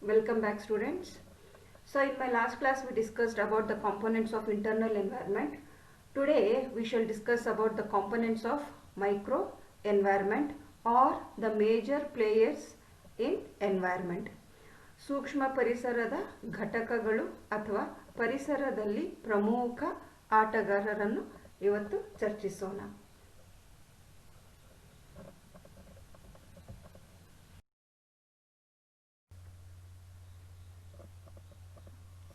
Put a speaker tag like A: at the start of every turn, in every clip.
A: Welcome back, students. So in my last class we discussed about the components of internal environment. Today we shall discuss about the components of micro environment or the major players in environment. ಸೂಕ್ಷ್ಮ ಪರಿಸರದ ಘಟಕಗಳು ಅಥವಾ ಪರಿಸರದಲ್ಲಿ ಪ್ರಮುಖ ಆಟಗಾರರನ್ನು ಇವತ್ತು ಚರ್ಚಿಸೋಣ.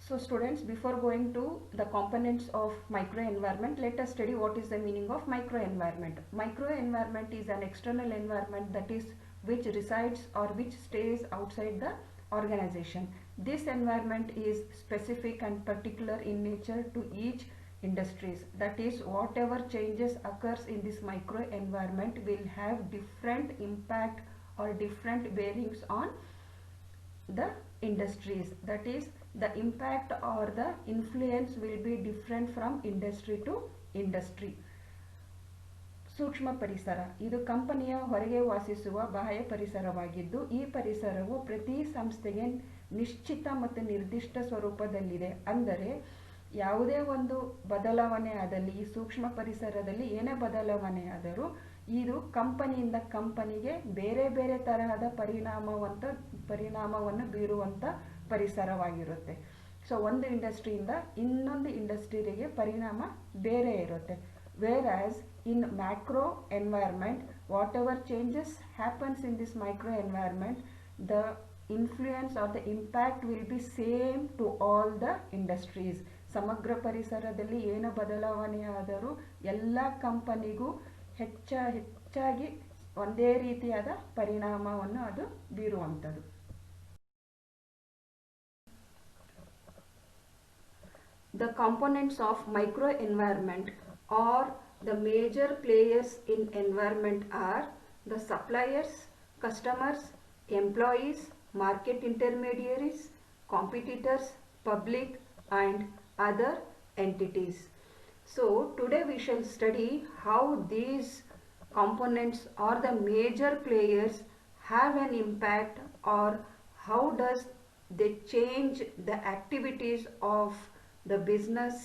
A: So students, before going to the components of microenvironment, let us study what is the meaning of microenvironment. Microenvironment is an external environment that is which resides or which stays outside the organization. This environment is specific and particular in nature to each industries. That is, whatever changes occurs in this microenvironment will have different impact or different bearings on the industries. That is, the impact or the influence will be different from industry to industry. ಸೂಕ್ಷ್ಮ ಪರಿಸರ ಇದು ಕಂಪನಿಯ ಹೊರಗೆ ವಾಸಿಸುವ ಬಾಹ್ಯ ಪರಿಸರವಾಗಿದ್ದು ಈ ಪರಿಸರವು ಪ್ರತಿ ಸಂಸ್ಥೆಗೆ ನಿಶ್ಚಿತ ಮತ್ತು ನಿರ್ದಿಷ್ಟ ಸ್ವರೂಪದಲ್ಲಿದೆ. ಅಂದರೆ ಯಾವುದೇ ಒಂದು ಬದಲಾವಣೆ ಆದಲ್ಲಿ ಈ ಸೂಕ್ಷ್ಮ ಪರಿಸರದಲ್ಲಿ ಏನೇ ಬದಲಾವಣೆ ಆದರೂ ಇದು ಕಂಪನಿಯಿಂದ ಕಂಪನಿಗೆ ಬೇರೆ ಬೇರೆ ತರಹದ ಪರಿಣಾಮವನ್ನು ಬೀರುವಂಥ ಪರಿಸರವಾಗಿರುತ್ತೆ. ಸೊ ಒಂದು ಇಂಡಸ್ಟ್ರಿಯಿಂದ ಇನ್ನೊಂದು ಇಂಡಸ್ಟ್ರಿಗೆ ಪರಿಣಾಮ ಬೇರೆ ಇರುತ್ತೆ. Whereas in macro environment, whatever changes happens in this micro environment, the influence or the impact will be same to all the industries. ಸಮಗ್ರ ಪರಿಸರದಲ್ಲಿ ಏನು ಬದಲಾವಣೆ ಆದರೂ ಎಲ್ಲ ಕಂಪನಿಗೂ ಹೆಚ್ಚಾಗಿ ಒಂದೇ ರೀತಿಯಾದ ಪರಿಣಾಮವನ್ನು ಅದು ಬೀರುವಂಥದ್ದು. The components of microenvironment or the major players in environment are the suppliers, customers, employees, market intermediaries, competitors, public and other entities. So today we shall study how these components or the major players have an impact or how does they change the activities of the business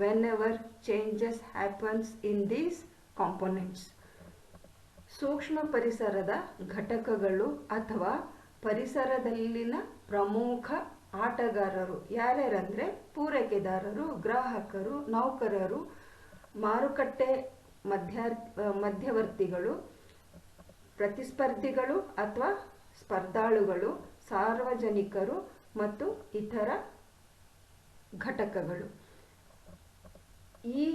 A: whenever changes happens in these components. ಸೂಕ್ಷ್ಮ ಪರಿಸರದ ಘಟಕಗಳು ಅಥವಾ ಪರಿಸರದಲ್ಲಿನ ಪ್ರಮುಖ ಆಟಗಾರರು ಯಾರ್ಯಾರಂದ್ರೆ ಪೂರೈಕೆದಾರರು, ಗ್ರಾಹಕರು, ನೌಕರರು, ಮಾರುಕಟ್ಟೆ ಮಧ್ಯವರ್ತಿಗಳು, ಪ್ರತಿಸ್ಪರ್ಧಿಗಳು ಅಥವಾ ಸ್ಪರ್ಧಾಳುಗಳು, ಸಾರ್ವಜನಿಕರು ಮತ್ತು ಇತರ ಘಟಕಗಳು. ಈ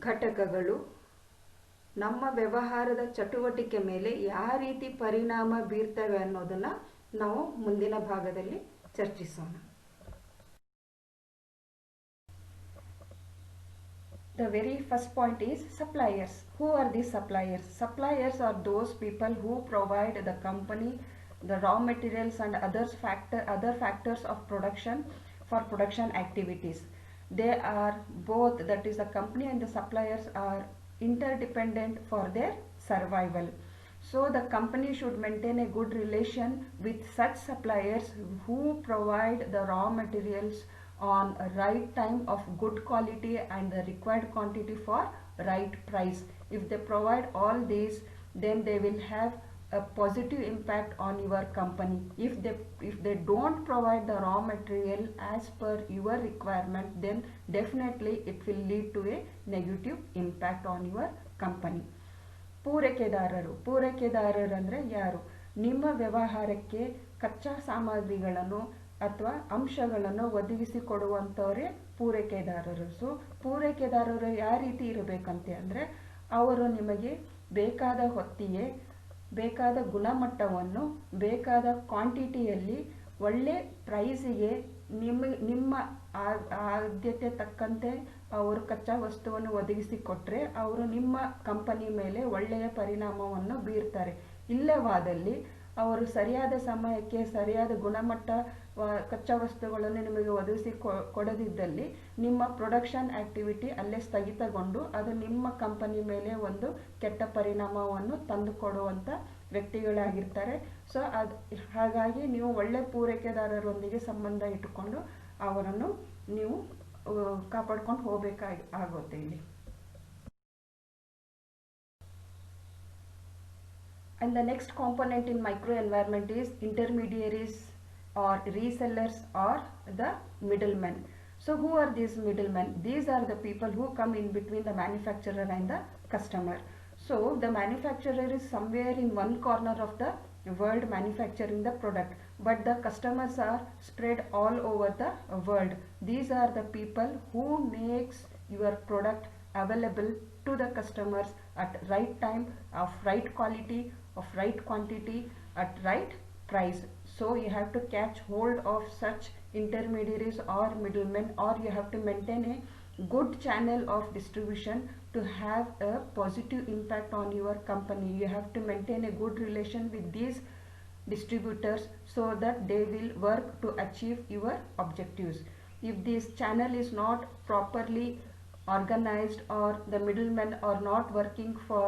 A: ಘಟಕಗಳು ನಮ್ಮ ವ್ಯವಹಾರದ ಚಟುವಟಿಕೆ ಮೇಲೆ ಯಾವ ರೀತಿ ಪರಿಣಾಮ ಬೀರ್ತವೆ ಅನ್ನೋದನ್ನ ನಾವು ಮುಂದಿನ ಭಾಗದಲ್ಲಿ ಚರ್ಚಿಸೋಣ. The very first point is suppliers. Who are these suppliers? Suppliers are those people who provide the company the raw materials and other factors of production for production activities. They are both, that is the company and the suppliers are interdependent for their survival. So the company should maintain a good relation with such suppliers who provide the raw materials on a right time of good quality and the required quantity for right price. If they provide all these, then they will have a positive impact on your company. If they don't provide the raw material as per your requirement, then definitely it will lead to a negative impact on your company. ಪೂರೈಕೆದಾರರು ಅಂದ್ರೆ ಯಾರು? ನಿಮ್ಮ ವ್ಯವಹಾರಕ್ಕೆ ಕಚ್ಚಾ ಸಾಮಗ್ರಿಗಳನ್ನು ಅಥವಾ ಅಂಶಗಳನ್ನು ಒದಗಿಸಿಕೊಡುವಂಥವರೇ ಪೂರೈಕೆದಾರರು. ಸೊ ಪೂರೈಕೆದಾರರು ಯಾವ ರೀತಿ ಇರಬೇಕಂತೆ ಅಂದರೆ ಅವರು ನಿಮಗೆ ಬೇಕಾದ ಹೊತ್ತಿಗೆ ಬೇಕಾದ ಗುಣಮಟ್ಟವನ್ನು ಬೇಕಾದ ಕ್ವಾಂಟಿಟಿಯಲ್ಲಿ ಒಳ್ಳೆ ಪ್ರೈಸಿಗೆ ನಿಮ್ಮ ಆದ್ಯತೆ ತಕ್ಕಂತೆ ಅವರು ಕಚ್ಚಾ ವಸ್ತುವನ್ನು ಒದಗಿಸಿಕೊಟ್ರೆ ಅವರು ನಿಮ್ಮ ಕಂಪನಿ ಮೇಲೆ ಒಳ್ಳೆಯ ಪರಿಣಾಮವನ್ನು ಬೀರ್ತಾರೆ. ಇಲ್ಲವಾದಲ್ಲಿ ಅವರು ಸರಿಯಾದ ಸಮಯಕ್ಕೆ ಸರಿಯಾದ ಗುಣಮಟ್ಟ ಕಚ್ಚಾ ವಸ್ತುಗಳನ್ನು ನಿಮಗೆ ಒದಗಿಸಿ ಕೊಡದಿದ್ದಲ್ಲಿ ನಿಮ್ಮ ಪ್ರೊಡಕ್ಷನ್ ಆಕ್ಟಿವಿಟಿ ಅಲ್ಲೇ ಸ್ಥಗಿತಗೊಂಡು ಅದು ನಿಮ್ಮ ಕಂಪನಿ ಮೇಲೆ ಒಂದು ಕೆಟ್ಟ ಪರಿಣಾಮವನ್ನು ತಂದುಕೊಡುವಂಥ ವ್ಯಕ್ತಿಗಳಾಗಿರ್ತಾರೆ. ಸೊ ಹಾಗಾಗಿ ನೀವು ಒಳ್ಳೆ ಪೂರೈಕೆದಾರರೊಂದಿಗೆ ಸಂಬಂಧ ಇಟ್ಟುಕೊಂಡು ಅವರನ್ನು ನೀವು ಕಾಪಾಡ್ಕೊಂಡು ಹೋಗಬೇಕಾಗುತ್ತೆ ಇಲ್ಲಿ. And the next component in microenvironment is intermediaries or resellers or the middlemen. So who are these middlemen? These are the people who come in between the manufacturer and the customer. So the manufacturer is somewhere in one corner of the world manufacturing the product, but the customers are spread all over the world. These are the people who makes your product available to the customers at right time, of right quality, of right quantity, at right price. So you have to catch hold of such intermediaries or middlemen, or you have to maintain a good channel of distribution to have a positive impact on your company. You have to maintain a good relation with these distributors so that they will work to achieve your objectives. If this channel is not properly organized or the middlemen are not working for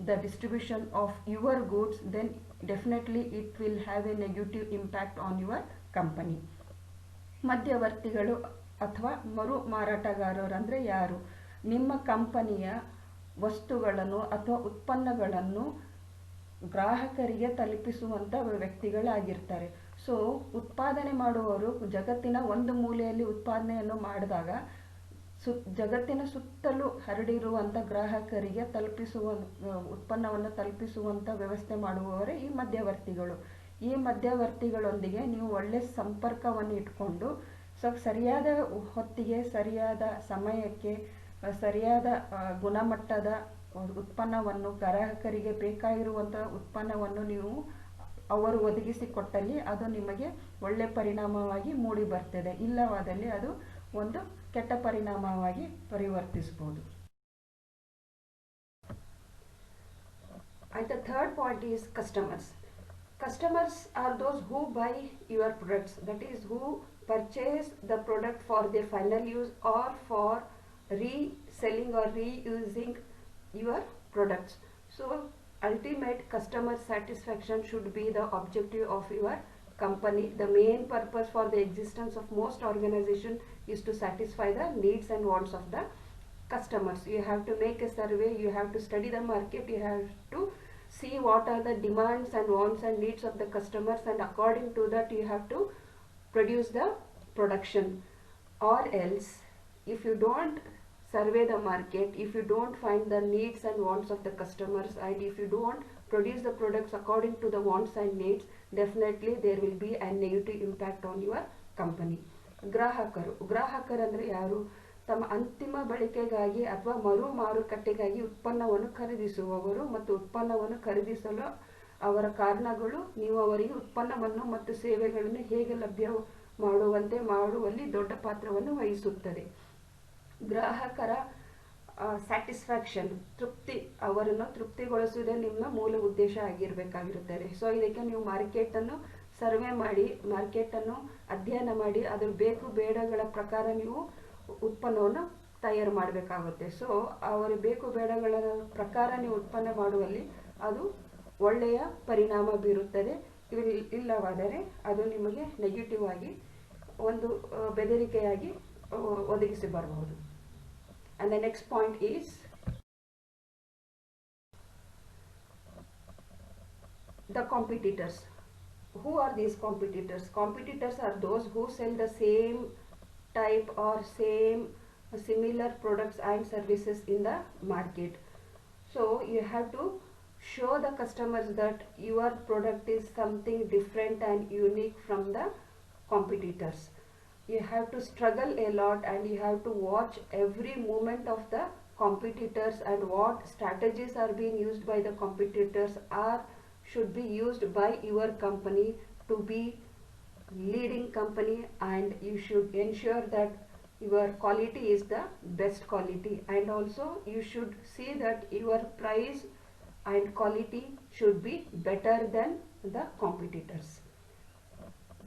A: the distribution of your goods, then definitely it will have a negative impact on your company. ಮಧ್ಯವರ್ತಿಗಳು ಅಥವಾ ಮರು ಮಾರಾಟಗಾರರು ಅಂದರೆ ಯಾರು? ನಿಮ್ಮ ಕಂಪನಿಯ ವಸ್ತುಗಳನ್ನು ಅಥವಾ ಉತ್ಪನ್ನಗಳನ್ನು ಗ್ರಾಹಕರಿಗೆ ತಲುಪಿಸುವಂಥ ವ್ಯಕ್ತಿಗಳಾಗಿರ್ತಾರೆ. ಸೊ ಉತ್ಪಾದನೆ ಮಾಡುವವರು ಜಗತ್ತಿನ ಒಂದು ಮೂಲೆಯಲ್ಲಿ ಉತ್ಪಾದನೆಯನ್ನು ಮಾಡಿದಾಗ ಜಗತ್ತಿನ ಸುತ್ತಲೂ ಹರಡಿರುವಂಥ ಗ್ರಾಹಕರಿಗೆ ಉತ್ಪನ್ನವನ್ನು ತಲುಪಿಸುವಂಥ ವ್ಯವಸ್ಥೆ ಮಾಡುವವರೇ ಈ ಮಧ್ಯವರ್ತಿಗಳು. ಈ ಮಧ್ಯವರ್ತಿಗಳೊಂದಿಗೆ ನೀವು ಒಳ್ಳೆ ಸಂಪರ್ಕವನ್ನು ಇಟ್ಕೊಂಡು ಸರಿಯಾದ ಹೊತ್ತಿಗೆ ಸರಿಯಾದ ಸಮಯಕ್ಕೆ ಸರಿಯಾದ ಗುಣಮಟ್ಟದ ಉತ್ಪನ್ನವನ್ನು ಗ್ರಾಹಕರಿಗೆ ಬೇಕಾಗಿರುವಂಥ ಉತ್ಪನ್ನವನ್ನು ನೀವು ಅವರು ಒದಗಿಸಿಕೊಟ್ಟಲ್ಲಿ ಅದು ನಿಮಗೆ ಒಳ್ಳೆ ಪರಿಣಾಮವಾಗಿ ಮೂಡಿ ಬರ್ತದೆ. ಇಲ್ಲವಾದಲ್ಲಿ ಅದು ಒಂದು ಕೆಟ್ಟ ಪರಿಣಾಮವಾಗಿ ಪರಿವರ್ತಿಸಬಹುದು. And the third point is customers. Customers are those who buy your products, that is who purchase the product for their final use or for reselling or reusing your products. So ultimate customer satisfaction should be the objective of your company. The main purpose for the existence of most organizations is to satisfy the needs and wants of the customers. You have to make a survey, you have to study the market, you have to see what are the demands and wants and needs of the customers, and according to that you have to produce the production. Or else if you don't survey the market, if you don't find the needs and wants of the customers, and if you don't produce the products according to the wants and needs, definitely there will be a negative impact on your company. ಗ್ರಾಹಕರು ಅಂದರೆ ಯಾರು? ತಮ್ಮ ಅಂತಿಮ ಬಳಕೆಗಾಗಿ ಅಥವಾ ಮರು ಮಾರುಕಟ್ಟೆಗಾಗಿ ಉತ್ಪನ್ನವನ್ನು ಖರೀದಿಸುವವರು ಮತ್ತು ಉತ್ಪನ್ನವನ್ನು ಖರೀದಿಸಲು ಅವರ ಕಾರಣಗಳು ನೀವು ಅವರಿಗೆ ಉತ್ಪನ್ನವನ್ನು ಮತ್ತು ಸೇವೆಗಳನ್ನು ಹೇಗೆ ಲಭ್ಯ ಮಾಡುವಲ್ಲಿ ದೊಡ್ಡ ಪಾತ್ರವನ್ನು ವಹಿಸುತ್ತದೆ. ಗ್ರಾಹಕರ ಸ್ಯಾಟಿಸ್ಫ್ಯಾಕ್ಷನ್, ಅವರನ್ನು ತೃಪ್ತಿಗೊಳಿಸುವುದೇ ನಿಮ್ಮ ಮೂಲ ಉದ್ದೇಶ ಆಗಿರಬೇಕಾಗಿರುತ್ತದೆ. ಸೊ ಇದಕ್ಕೆ ನೀವು ಮಾರ್ಕೆಟನ್ನು ಸರ್ವೆ ಮಾಡಿ, ಮಾರ್ಕೆಟನ್ನು ಅಧ್ಯಯನ ಮಾಡಿ, ಅದರ ಬೇಕು ಬೇಡಗಳ ಪ್ರಕಾರ ನೀವು ಉತ್ಪನ್ನವನ್ನು ತಯಾರು ಮಾಡಬೇಕಾಗುತ್ತೆ. ಸೊ ಅವರ ಬೇಕು ಬೇಡಗಳ ಪ್ರಕಾರ ನೀವು ಉತ್ಪನ್ನ ಮಾಡುವಲ್ಲಿ ಅದು ಒಳ್ಳೆಯ ಪರಿಣಾಮ ಬೀರುತ್ತದೆ. ಇಲ್ಲವಾದರೆ ಅದು ನಿಮಗೆ ನೆಗೆಟಿವ್ ಆಗಿ ಒಂದು ಬೆದರಿಕೆಯಾಗಿ ಒದಗಿಸಿ ಬರಬಹುದು. And the next point is the competitors. Who are these competitors? Competitors are those who sell the same type or similar products and services in the market. So you have to show the customers that your product is something different and unique from the competitors. You have to struggle a lot and you have to watch every movement of the competitors and what strategies are being used by the competitors or should be used by your company to be leading company, and you should ensure that your quality is the best quality, and also you should see that your price and quality should be better than the competitors.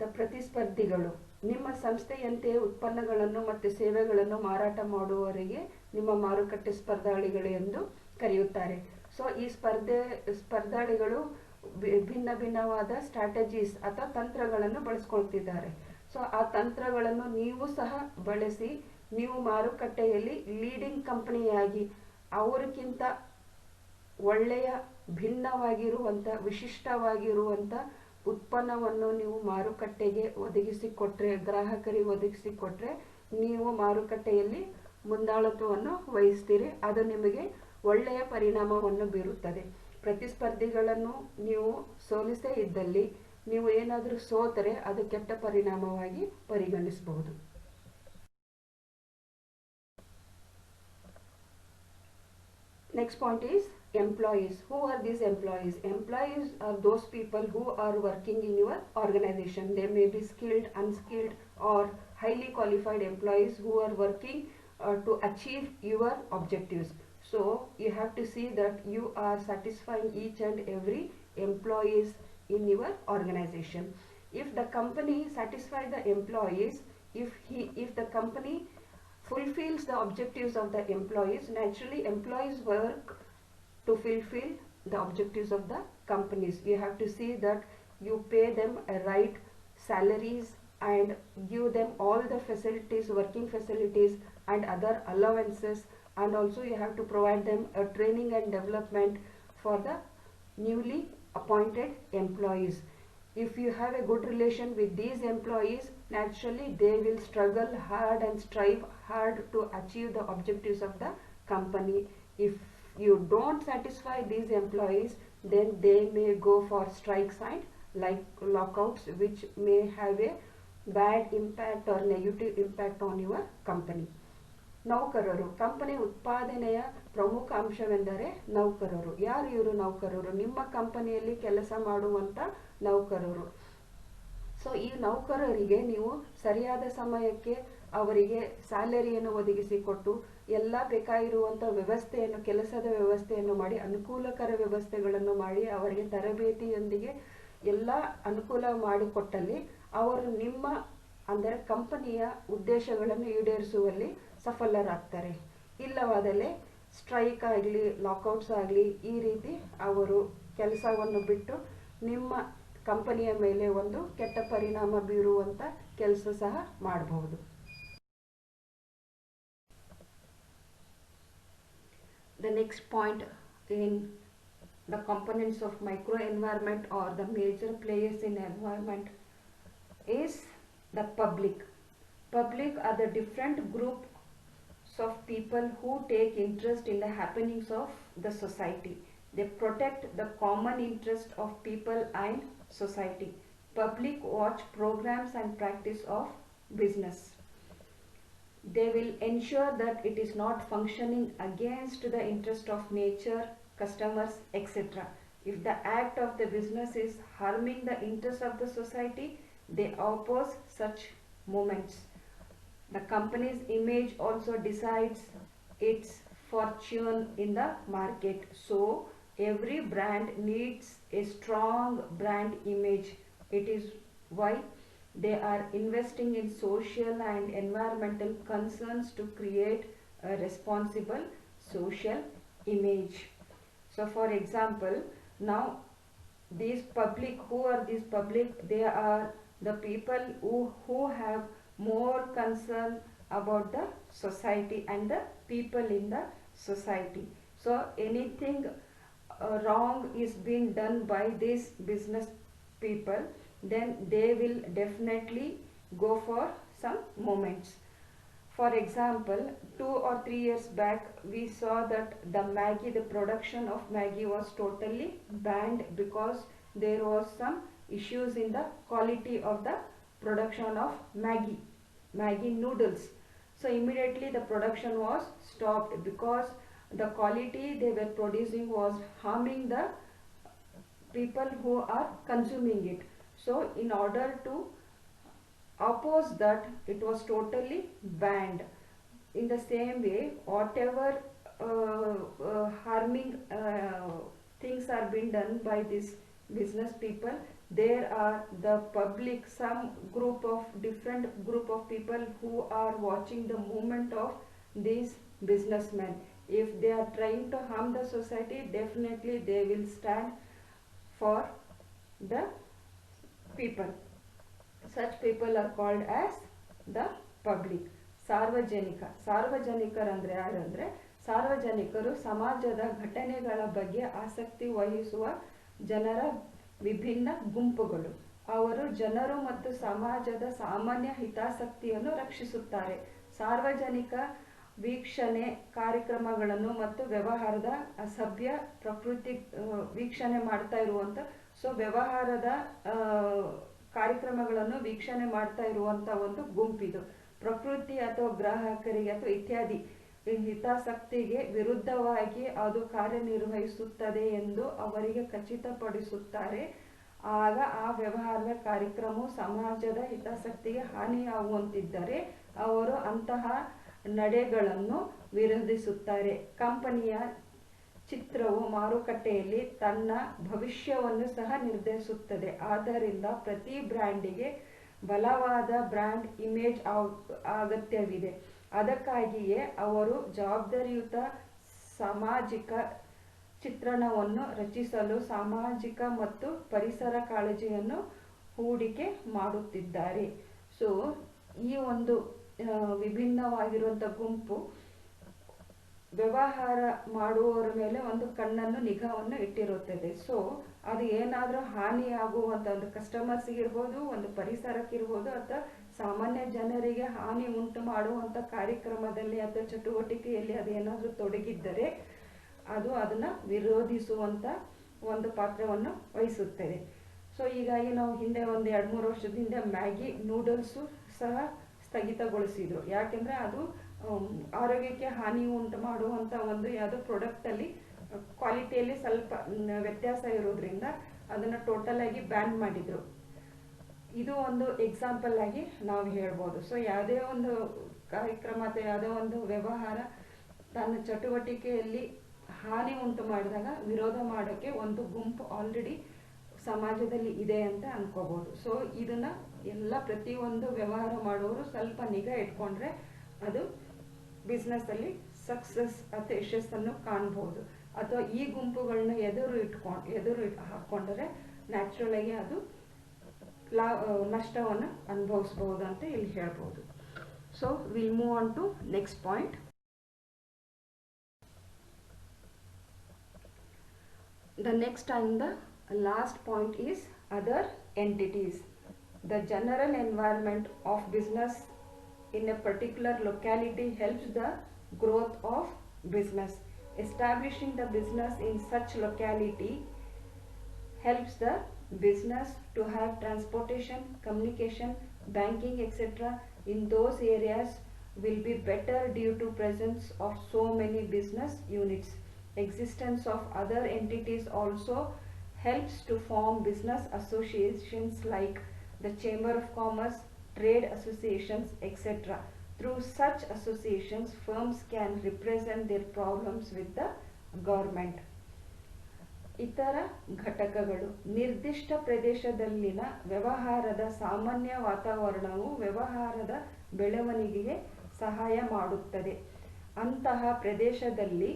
A: The ಪ್ರತಿಸ್ಪರ್ಧಿಗಳು ನಿಮ್ಮ ಸಂಸ್ಥೆಯಂತೆ ಉತ್ಪನ್ನಗಳನ್ನು ಮತ್ತು ಸೇವೆಗಳನ್ನು ಮಾರಾಟ ಮಾಡುವವರಿಗೆ ನಿಮ್ಮ ಮಾರುಕಟ್ಟೆ ಸ್ಪರ್ಧಾಳಿಗಳು ಎಂದು ಕರೆಯುತ್ತಾರೆ. ಸೊ ಈ ಸ್ಪರ್ಧಾಳಿಗಳು ಭಿನ್ನ ಭಿನ್ನವಾದ ಸ್ಟ್ರಾಟಜೀಸ್ ಅಥವಾ ತಂತ್ರಗಳನ್ನು ಬಳಸ್ಕೊಳ್ತಿದ್ದಾರೆ. ಸೊ ಆ ತಂತ್ರಗಳನ್ನು ನೀವು ಸಹ ಬಳಸಿ ನೀವು ಮಾರುಕಟ್ಟೆಯಲ್ಲಿ ಲೀಡಿಂಗ್ ಕಂಪನಿಯಾಗಿ ಅವರಿಗಿಂತ ಒಳ್ಳೆಯ ಭಿನ್ನವಾಗಿರುವಂಥ ವಿಶಿಷ್ಟವಾಗಿರುವಂಥ ಉತ್ಪನ್ನವನ್ನು ನೀವು ಮಾರುಕಟ್ಟೆಗೆ ಒದಗಿಸಿಕೊಟ್ರೆ, ಗ್ರಾಹಕರಿಗೆ ಒದಗಿಸಿಕೊಟ್ರೆ ನೀವು ಮಾರುಕಟ್ಟೆಯಲ್ಲಿ ಮುಂದಾಳತ್ವವನ್ನು ವಹಿಸ್ತೀರಿ. ಅದು ನಿಮಗೆ ಒಳ್ಳೆಯ ಪರಿಣಾಮವನ್ನು ಬೀರುತ್ತದೆ. ಪ್ರತಿಸ್ಪರ್ಧಿಗಳನ್ನು ನೀವು ಸೋಲಿಸೇ ಇದ್ದಲ್ಲಿ ನೀವು ಏನಾದರೂ ಸೋತರೆ ಅದು ಕೆಟ್ಟ ಪರಿಣಾಮವಾಗಿ ಪರಿಗಣಿಸಬಹುದು. Next point is employees. Who are these employees? Employees are those people who are working in your organization. They may be skilled, unskilled, or highly qualified employees who are working to achieve your objectives. So you have to see that you are satisfying each and every employees in your organization. If the company satisfies the employees, if the company fulfills the objectives of the employees, naturally employees work to fulfill the objectives of the companies. You have to see that you pay them a right salaries and give them all the facilities, working facilities and other allowances, and also you have to provide them a training and development for the newly appointed employees. If you have a good relation with these employees, naturally they will struggle hard and strive hard to achieve the objectives of the company. If you don't satisfy these employees, then they may go for strikes and like lockouts, which may have a bad impact or negative impact on your company. ನೌಕರರು, company ಉತ್ಪಾದನೆಯ ಪ್ರಮುಖ ಅಂಶವೆಂದರೆ ನೌಕರರು. ಯಾರು ಇವರು ನೌಕರರು? ನಿಮ್ಮ ಕಂಪನಿಯಲ್ಲಿ ಕೆಲಸ ಮಾಡುವಂಥ ನೌಕರರು. ಸೊ ಈ ನೌಕರರಿಗೆ ನೀವು ಸರಿಯಾದ ಸಮಯಕ್ಕೆ ಅವರಿಗೆ ಸ್ಯಾಲರಿಯನ್ನು ಒದಗಿಸಿಕೊಟ್ಟು ಎಲ್ಲ ಬೇಕಾಗಿರುವಂಥ ವ್ಯವಸ್ಥೆಯನ್ನು, ಕೆಲಸದ ವ್ಯವಸ್ಥೆಯನ್ನು ಮಾಡಿ, ಅನುಕೂಲಕರ ವ್ಯವಸ್ಥೆಗಳನ್ನು ಮಾಡಿ ಅವರಿಗೆ ತರಬೇತಿಯೊಂದಿಗೆ ಎಲ್ಲ ಅನುಕೂಲ ಮಾಡಿಕೊಟ್ಟಲ್ಲಿ ಅವರು ನಿಮ್ಮ ಅಂದರೆ ಕಂಪನಿಯ ಉದ್ದೇಶಗಳನ್ನು ಈಡೇರಿಸುವಲ್ಲಿ ಸಫಲರಾಗ್ತಾರೆ. ಇಲ್ಲವಾದಲ್ಲಿ ಸ್ಟ್ರೈಕ್ ಆಗಲಿ, ಲಾಕೌಟ್ಸ್ ಆಗಲಿ, ಈ ರೀತಿ ಅವರು ಕೆಲಸವನ್ನು ಬಿಟ್ಟು ನಿಮ್ಮ ಕಂಪನಿಯ ಮೇಲೆ ಒಂದು ಕೆಟ್ಟ ಪರಿಣಾಮ ಬೀರುವಂಥ ಕೆಲಸ ಸಹ ಮಾಡಬಹುದು. The next point in the components of microenvironment or the major players in environment is the public. Public are the different groups of people who take interest in the happenings of the society. They protect the common interest of people and society. Public watch programs and practice of business. They will ensure that it is not functioning against the interest of nature, customers, etc. If the act of the business is harming the interest of the society, they oppose such movements. The company's image also decides its fortune in the market. So every brand needs a strong brand image. It is why they are investing in social and environmental concerns to create a responsible social image. So for example, now these public, who are these public? They are the people who have more concern about the society and the people in the society. So anything wrong is being done by these business people, then they will definitely go for some moments. For example, 2 or 3 years back we saw that the Maggi, the production of Maggi was totally banned because there was some issues in the quality of the production of Maggi noodles. So immediately the production was stopped because the quality they were producing was harming the people who are consuming it. So in order to oppose that, it was totally banned. In the same way, whatever harming things are being done by these business people. There are the public, some group of different group of people who are watching the movement of these businessmen. If they are trying to harm the society, definitely they will stand for the people. Such people are called as the public. ಸಾರ್ವಜನಿಕರಂದ್ರೆ ಯಾರು ಅಂದ್ರೆ, ಸಾರ್ವಜನಿಕರು ಸಮಾಜದ ಘಟನೆಗಳ ಬಗ್ಗೆ ಆಸಕ್ತಿ ವಹಿಸುವ ಜನರ ವಿಭಿನ್ನ ಗುಂಪುಗಳು. ಅವರು ಜನರು ಮತ್ತು ಸಮಾಜದ ಸಾಮಾನ್ಯ ಹಿತಾಸಕ್ತಿಯನ್ನು ರಕ್ಷಿಸುತ್ತಾರೆ. ಸಾರ್ವಜನಿಕ ವೀಕ್ಷಣೆ ಕಾರ್ಯಕ್ರಮಗಳನ್ನು ಮತ್ತು ವ್ಯವಹಾರದ ಅಸಭ್ಯ ಪ್ರಕೃತಿ ವೀಕ್ಷಣೆ ಮಾಡ್ತಾ ಇರುವಂತ, ಸೊ ವ್ಯವಹಾರದ ಕಾರ್ಯಕ್ರಮಗಳನ್ನು ವೀಕ್ಷಣೆ ಮಾಡ್ತಾ ಇರುವಂತ ಒಂದು ಗುಂಪಿದು. ಪ್ರಕೃತಿ ಅಥವಾ ಗ್ರಾಹಕರಿಗೆ ಅಥವಾ ಇತ್ಯಾದಿ ಹಿತಾಸಕ್ತಿಗೆ ವಿರುದ್ಧವಾಗಿ ಅದು ಕಾರ್ಯನಿರ್ವಹಿಸುತ್ತದೆ ಎಂದು ಅವರಿಗೆ ಖಚಿತಪಡಿಸುತ್ತಾರೆ. ಆಗ ಆ ವ್ಯವಹಾರದ ಕಾರ್ಯಕ್ರಮವು ಸಮಾಜದ ಹಿತಾಸಕ್ತಿಗೆ ಹಾನಿಯಾಗುವಂತಿದ್ದರೆ ಅವರು ಅಂತಹ ನಡೆಗಳನ್ನು ವಿರೋಧಿಸುತ್ತಾರೆ. ಕಂಪನಿಯ ಚಿತ್ರವು ಮಾರುಕಟ್ಟೆಯಲ್ಲಿ ತನ್ನ ಭವಿಷ್ಯವನ್ನು ಸಹ ನಿರ್ಧರಿಸುತ್ತದೆ. ಆದ್ದರಿಂದ ಪ್ರತಿ ಬ್ರ್ಯಾಂಡಿಗೆ ಬಲವಾದ ಬ್ರ್ಯಾಂಡ್ ಇಮೇಜ್ ಅಗತ್ಯವಿದೆ. ಅದಕ್ಕಾಗಿಯೇ ಅವರು ಜವಾಬ್ದಾರಿಯುತ ಸಾಮಾಜಿಕ ಚಿತ್ರಣವನ್ನು ರಚಿಸಲು ಸಾಮಾಜಿಕ ಮತ್ತು ಪರಿಸರ ಕಾಳಜಿಯನ್ನು ಹೂಡಿಕೆ ಮಾಡುತ್ತಿದ್ದಾರೆ. ಸೊ ಈ ಒಂದು ವಿಭಿನ್ನವಾಗಿರುವಂಥ ಗುಂಪು ವ್ಯವಹಾರ ಮಾಡುವವರ ಮೇಲೆ ಒಂದು ಕಣ್ಣನ್ನು ನಿಗಾವನ್ನು ಇಟ್ಟಿರುತ್ತದೆ. ಸೊ ಅದು ಏನಾದರೂ ಹಾನಿಯಾಗುವಂಥ ಒಂದು ಕಸ್ಟಮರ್ಸ್ಗಿರ್ಬೋದು, ಒಂದು ಪರಿಸರಕ್ಕಿರ್ಬೋದು, ಅಥವಾ ಸಾಮಾನ್ಯ ಜನರಿಗೆ ಹಾನಿ ಉಂಟು ಮಾಡುವಂಥ ಕಾರ್ಯಕ್ರಮದಲ್ಲಿ ಅಥವಾ ಚಟುವಟಿಕೆಯಲ್ಲಿ ಅದೇನಾದರೂ ತೊಡಗಿದ್ದರೆ ಅದು ಅದನ್ನ ವಿರೋಧಿಸುವಂತ ಒಂದು ಪಾತ್ರವನ್ನು ವಹಿಸುತ್ತದೆ. ಸೊ ಹೀಗಾಗಿ ನಾವು ಹಿಂದೆ ಒಂದು 2-3 ವರ್ಷದ ಹಿಂದೆ ಮ್ಯಾಗಿ ನೂಡಲ್ಸು ಸಹ ಸ್ಥಗಿತಗೊಳಿಸಿದ್ರು. ಯಾಕೆಂದ್ರೆ ಅದು ಆರೋಗ್ಯಕ್ಕೆ ಹಾನಿ ಉಂಟು ಮಾಡುವಂತ ಒಂದು ಯಾವುದೋ ಪ್ರಾಡಕ್ಟ್ ಅಲ್ಲಿ ಕ್ವಾಲಿಟಿಯಲ್ಲಿ ಸ್ವಲ್ಪ ವ್ಯತ್ಯಾಸ ಇರೋದ್ರಿಂದ ಅದನ್ನ ಟೋಟಲ್ ಆಗಿ ಬ್ಯಾನ್ ಮಾಡಿದ್ರು. ಇದು ಒಂದು ಎಕ್ಸಾಂಪಲ್ ಆಗಿ ನಾವು ಹೇಳ್ಬೋದು. ಸೊ ಯಾವುದೇ ಒಂದು ಕಾರ್ಯಕ್ರಮ ಅಥವಾ ಯಾವುದೋ ಒಂದು ವ್ಯವಹಾರ ತನ್ನ ಚಟುವಟಿಕೆಯಲ್ಲಿ ಹಾನಿ ಉಂಟು ಮಾಡಿದಾಗ ವಿರೋಧ ಮಾಡೋಕೆ ಒಂದು ಗುಂಪು ಆಲ್ರೆಡಿ ಸಮಾಜದಲ್ಲಿ ಇದೆ ಅಂತ ಅನ್ಕೋಬಹುದು. ಸೊ ಇದನ್ನ ಎಲ್ಲ ಪ್ರತಿಯೊಂದು ವ್ಯವಹಾರ ಮಾಡುವವರು ಸ್ವಲ್ಪ ನಿಗಾ ಇಟ್ಕೊಂಡ್ರೆ ಅದು ಬಿಸ್ನೆಸ್ ಅಲ್ಲಿ ಸಕ್ಸಸ್ ಅಥವಾ ಯಶಸ್ಸನ್ನು ಕಾಣಬಹುದು. ಅಥವಾ ಈ ಗುಂಪುಗಳನ್ನ ಎದುರು ಹಾಕೊಂಡ್ರೆ ನ್ಯಾಚುರಲ್ ಆಗಿ ಅದು ನಷ್ಟವನ್ನು ಅನುಭವಿಸಬಹುದು ಅಂತ ಇಲ್ಲಿ ಹೇಳ್ಬೋದು. So will move on to next point. The next and the last point is other entities. The general environment of business in a particular locality helps the growth of business. Establishing the business in such locality helps the business to have transportation, communication, banking, etc. in those areas will be better due to presence of so many business units. Existence of other entities also helps to form business associations like the Chamber of Commerce, trade associations, etc. Through such associations, firms can represent their problems with the government. ಇತರ ಘಟಕಗಳು. ನಿರ್ದಿಷ್ಟ ಪ್ರದೇಶದಲ್ಲಿನ ವ್ಯವಹಾರದ ಸಾಮಾನ್ಯ ವಾತಾವರಣವು ವ್ಯವಹಾರದ ಬೆಳವಣಿಗೆಗೆ ಸಹಾಯ ಮಾಡುತ್ತದೆ. ಅಂತಹ ಪ್ರದೇಶದಲ್ಲಿ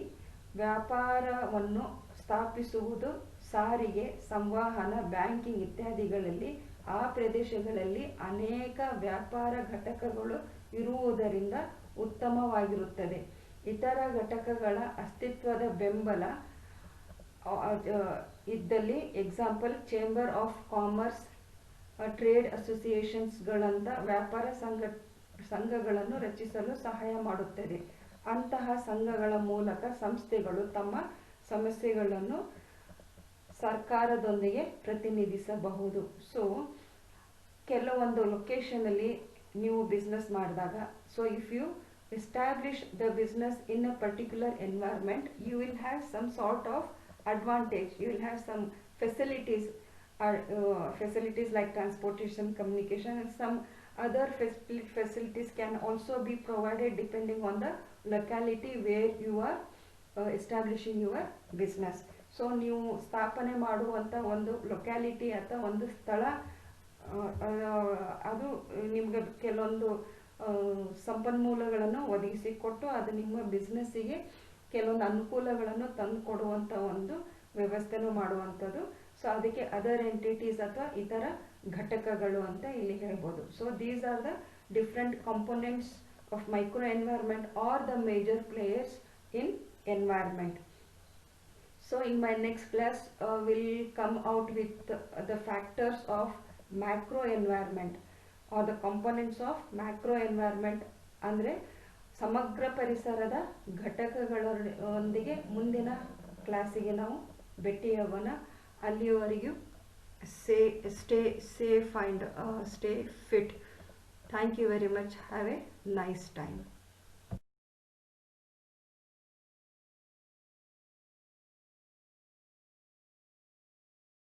A: ವ್ಯಾಪಾರವನ್ನು ಸ್ಥಾಪಿಸುವುದು, ಸಾರಿಗೆ, ಸಂವಹನ, ಬ್ಯಾಂಕಿಂಗ್ ಇತ್ಯಾದಿಗಳಲ್ಲಿ ಆ ಪ್ರದೇಶಗಳಲ್ಲಿ ಅನೇಕ ವ್ಯಾಪಾರ ಘಟಕಗಳು ಇರುವುದರಿಂದ ಉತ್ತಮವಾಗಿರುತ್ತದೆ. ಇತರ ಘಟಕಗಳ ಅಸ್ತಿತ್ವದ ಬೆಂಬಲ ಇದ್ದಲ್ಲಿ example chamber of commerce, trade ಅಸೋಸಿಯೇಷನ್ಸ್ಗಳಂತ ವ್ಯಾಪಾರ ಸಂಘಗಳನ್ನು ರಚಿಸಲು ಸಹಾಯ ಮಾಡುತ್ತದೆ. ಅಂತಹ ಸಂಘಗಳ ಮೂಲಕ ಸಂಸ್ಥೆಗಳು ತಮ್ಮ ಸಮಸ್ಯೆಗಳನ್ನು ಸರ್ಕಾರದೊಂದಿಗೆ ಪ್ರತಿನಿಧಿಸಬಹುದು. ಸೊ ಕೆಲವೊಂದು ಲೊಕೇಶನ್ ಅಲ್ಲಿ ನೀವು ಬಿಸ್ನೆಸ್ ಮಾಡಿದಾಗ, so if you establish the business in a particular environment, you will have some sort of advantage. You will have some facilities like transportation, communication, and some other facilities can also be provided depending on the locality where you are establishing your business. So ನೀವು ಸ್ಥಾಪನೆ ಮಾಡುವಂಥ ಒಂದು locality ಅಥವಾ ಒಂದು ಸ್ಥಳ ಅದು ನಿಮಗೆ ಕೆಲವೊಂದು ಸಂಪನ್ಮೂಲಗಳನ್ನು ಒದಗಿಸಿಕೊಟ್ಟು ಅದು ನಿಮ್ಮ ಬಿಸ್ನೆಸ್ಸಿಗೆ ಕೆಲವೊಂದು ಅನುಕೂಲಗಳನ್ನು ತಂದು ಕೊಡುವಂಥ ಒಂದು ವ್ಯವಸ್ಥೆನೂ ಮಾಡುವಂಥದ್ದು. ಸೊ ಅದಕ್ಕೆ ಅದರ್ ಎಂಟಿಟೀಸ್ ಅಥವಾ ಇತರ ಘಟಕಗಳು ಅಂತ ಇಲ್ಲಿ ಹೇಳ್ಬೋದು. So these are the different components of micro environment are the major players in environment. So in my next class will come out with the factors of macro environment or the components of macro environment. ಅಂದ್ರೆ ಸಮಗ್ರ ಪರಿಸರದ ಘಟಕಗಳೊಂದಿಗೆ ಮುಂದಿನ ಕ್ಲಾಸಿಗೆ ನಾವು ಭೇಟಿಯಾಗೋಣ. ಅಲ್ಲಿಯವರೆಗೂ stay safe and stay fit. Thank you very much. Have a nice time.